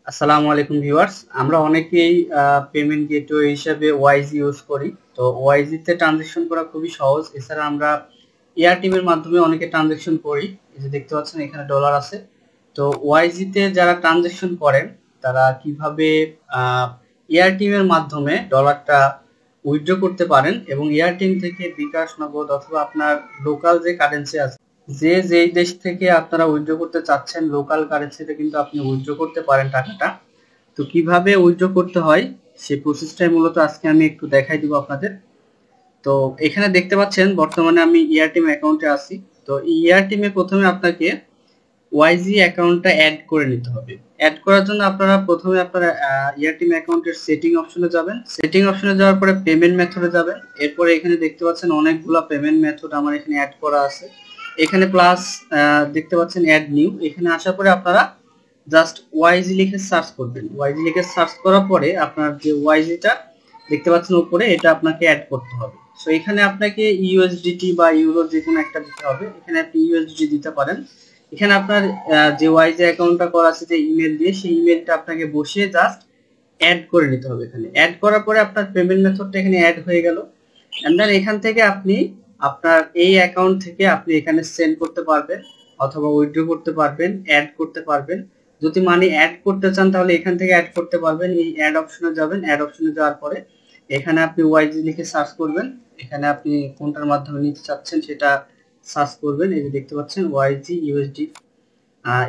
আসসালামু আলাইকুম ভিউয়ার্স। আমরা অনেকেই পেমেন্ট গেটওয়ে হিসেবে ওয়াইজি ইউজ করি। তো ওয়াইজি তে ট্রানজাকশন করা খুবই সহজ। এছাড়া আমরা এয়ারটিএম এর মাধ্যমে অনেকে ট্রানজাকশন করি। এই যে দেখতে পাচ্ছেন এখানে ডলার আছে। তো ওয়াইজি তে যারা ট্রানজাকশন করেন তারা কিভাবে এয়ারটিএম এর মাধ্যমে ডলারটা উইথড্র করতে পারেন এবং এয়ারটিএম থেকে বিকাশ, নগদ অথবা আপনার লোকাল যে কারেন্সি আছে, যে যেই দেশ থেকে আপনারা উইথড্র করতে চাচ্ছেন লোকাল কারেন্সিতে কিন্তু আপনি উইথড্র করতে পারেন টাকাটা। তো কিভাবে উইথড্র করতে হয় সেই প্রসেসটাই মূলত আজকে আমি একটু দেখাই দিব আপনাদের। তো এখানে দেখতে পাচ্ছেন বর্তমানে আমি এয়ারটেম অ্যাকাউন্টে আছি। তো এয়ারটেম এ প্রথমে আপনাকে ওয়াইজি অ্যাকাউন্টটা অ্যাড করে নিতে হবে। অ্যাড করার জন্য আপনারা প্রথমে আপনারা এয়ারটেম অ্যাকাউন্টের সেটিং অপশনে যাবেন। সেটিং অপশনে যাওয়ার পরে পেমেন্ট মেথডে যাবেন। এরপরে এখানে দেখতে পাচ্ছেন অনেকগুলো পেমেন্ট মেথড আমার এখানে অ্যাড করা আছে। এখানে প্লাস দেখতে পাচ্ছেন অ্যাড নিউ। এখানে আসার পরে আপনারা জাস্ট ওয়াইজি লিখে সার্চ করবেন। ওয়াইজি লিখে সার্চ করার পরে আপনার যে ওয়াইজিটা দেখতে পাচ্ছেন উপরে, এটা আপনাকে অ্যাড করতে হবে। সো এখানে আপনাকে ইউএসডিটি বা ইউরো যে কোনো একটা দিতে হবে। এখানে আপনি ইউএসডি দিতে পারেন। এখানে আপনার যে ওয়াইজি অ্যাকাউন্টটা করা আছে যে ইমেল দিয়ে, সেই ইমেলটা আপনাকে বসিয়ে জাস্ট অ্যাড করে নিতে হবে। এখানে অ্যাড করার পরে আপনার পেমেন্ট মেথডটা এখানে অ্যাড হয়ে গেল। এন্ড দেন এখান থেকে আপনি আপনার এই অ্যাকাউন্ট থেকে আপনি এখানে সেন্ড করতে পারবেন অথবা উইথড্র করতে পারবেন, অ্যাড করতে পারবেন। যদি মানি অ্যাড করতে চান তাহলে এখান থেকে অ্যাড করতে পারবেন। এই অ্যাড অপশনে যাবেন। অ্যাড অপশনে যাওয়ার পরে এখানে আপনি ওয়াইজি লিখে সার্চ করবেন। এখানে আপনি কোনটার মাধ্যমে নিতে চাচ্ছেন সেটা সার্চ করবেন। এই যে দেখতে পাচ্ছেন ওয়াইজি ইউএসডি।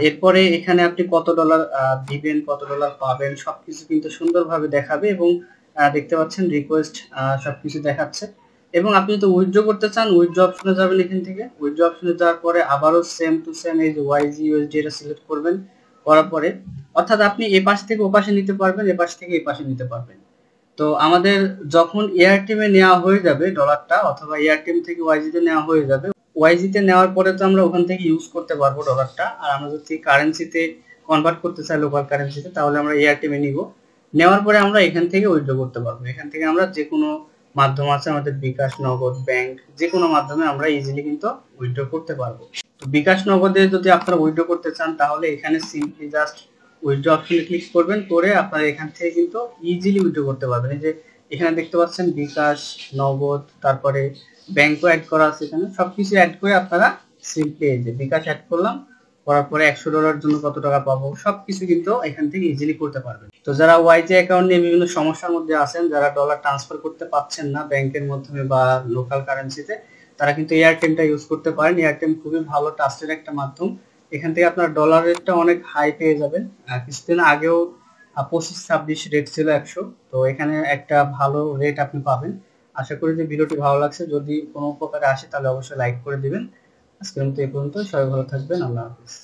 এরপরে এখানে আপনি কত ডলার দিবেন, কত ডলার পাবেন সবকিছু কিন্তু সুন্দরভাবে দেখাবে এবং দেখতে পাচ্ছেন রিকোয়েস্ট সবকিছু দেখাচ্ছে। এবং আপনি যদি উইথড্র করতে চান উইথড্র অপশনে যাবেন। এখান থেকে উইথড্র অপশনে যাওয়ার পরে আবারও সেম টু সেম এই যে ওয়াইজি ইউএসডি এটা সিলেক্ট করবেন। করার পরে অর্থাৎ আপনি এ পাশ থেকে ও পাশে নিতে পারবেন, এ পাশ থেকে এ পাশে নিতে পারবেন। তো আমাদের যখন এয়ারটেম এ নেওয়া হয়ে যাবে ডলারটা অথবা এয়ারটেম থেকে ওয়াইজি তে নেওয়া হয়ে যাবে, ওয়াইজি তে নেওয়ার পরে তো আমরা ওখান থেকে ইউজ করতে পারবো ডলারটা। আর আমরা যদি কারেন্সিতে কনভার্ট করতে চাই লোকাল কারেন্সিতে, তাহলে আমরা এয়ারটেম এ নিব। নেওয়ার পরে আমরা এখান থেকে উইথড্র করতে পারবো। এখান থেকে আমরা যে কোনো মাধ্যম আছে আমাদের, বিকাশ, নগদ, ব্যাংক, যে কোনো মাধ্যমে আমরা ইজিলি কিন্তু উইথড্র করতে পারবো। তো বিকাশ, নগদে যদি আপনারা উইথড্র করতে চান তাহলে এখানে সিম্পলি জাস্ট উইথড্র অপশনে ক্লিক করবেন। করে আপনারা এখান থেকে কিন্তু ইজিলি উইথড্র করতে পারবেন। এই যে এখানে দেখতে পাচ্ছেন বিকাশ, নগদ, তারপরে ব্যাংকও অ্যাড করা আছে। এখানে সবকিছু অ্যাড করে আপনারা সিম্পলি এই যে বিকাশ অ্যাড করলাম, করার পরে $100 জন্য কত টাকা পাবো সবকিছু কিন্তু এখান থেকে ইজিলি করতে পারবেন। তো যারা ওয়াইজি অ্যাকাউন্ট নিয়ে বিভিন্ন সমস্যার মধ্যে আছেন, যারা ডলার ট্রান্সফার করতে পারছেন না ব্যাংকের মাধ্যমে বা লোকাল কারেন্সিতে, তারা কিন্তু এয়ারটেমটা ইউজ করতে পারেন। এয়ারটেম খুবই ভালো ট্রাস্টেড একটা মাধ্যম। এখান থেকে আপনার ডলার রেটটা অনেক হাই পেয়ে যাবেন। কিছুদিন আগেও 25-26 রেট ছিল 100। তো এখানে একটা ভালো রেট আপনি পাবেন। আশা করি যে ভিডিওটি ভালো লাগছে। যদি কোনো উপকারে আসে তাহলে অবশ্যই লাইক করে দিবেন। আজকের মতো এই পর্যন্ত। সবাই ভালো থাকবেন। আল্লাহ হাফিজ।